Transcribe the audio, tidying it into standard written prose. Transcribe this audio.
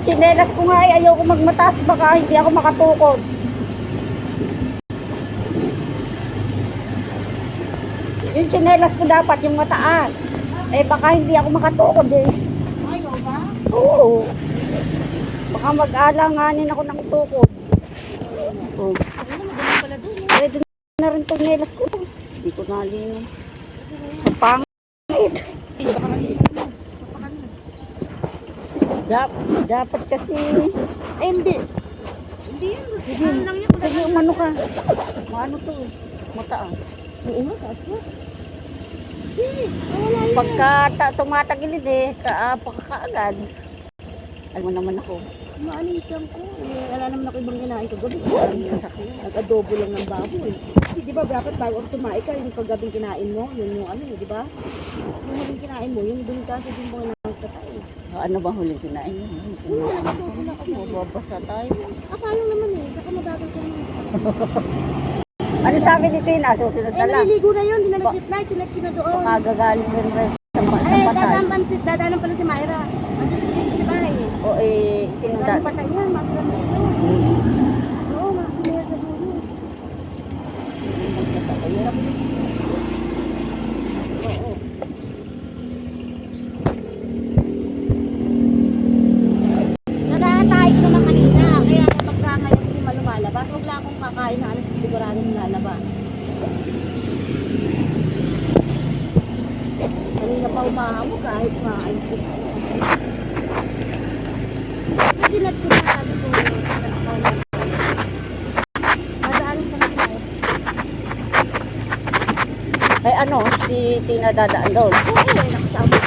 Chinelas ko nga ay ayoko magmataas, baka hindi ako makatukod. Yung chinelas ko dapat yung mataas. Eh baka hindi ako makatuod eh. Ayaw ba? Oo. Baka mag-alanganin ako ng tukod. Oh. Ano naman pala doon? Pwede na rin itong chinelas ko. Hindi ko nalinis. Ang pangit. Dapat kasi. Eh, hindi. Hindi yan. Sige, Ano lang yan? sige umano ka. Maano to eh. Mataas. Oo nga, taas mo. Pagka tumatagilid eh, pagkakaagad. Alam mo naman ako. Maano yung tiyan ko? Eh, wala naman ako ibang kinain kagabi. Ang sasakyan. Nag-adobo lang ng baboy. Kasi di ba dapat bago ako tumain ka, yung kagabing kinain mo, yun yung ano di ba? Yung huling kinain mo, yung dun kasi din mo nagtatay. Ano bang huling kinain mo? Adobo lang ako. Mababasa tayo. Akala naman eh, saka mabagal ka naman. Ano sabi ni Tina? Susunod Eh, na lang. naliligo na yun, dinalagit na, tinagkin na doon. Baka gagaling rin ba sa Ay, patay? dadaanan pala si Myra. Andun sa bahay eh. O eh, sino Galing dati? patay yan, masarap na ito. Oo, mga sumiyar na sulo. Magsasakay. Oo. Natatay ko naman kanina, kaya kapag ngayon hindi malumalabas, huwag lang akong kakain na alas siguradong lalabas. Kanina pa umahamo kahit maayos ko. Sinat ko na sabi ko, madaanin ka na tayo. Ay ano, si Tina dadaan doon. Oo, nakasama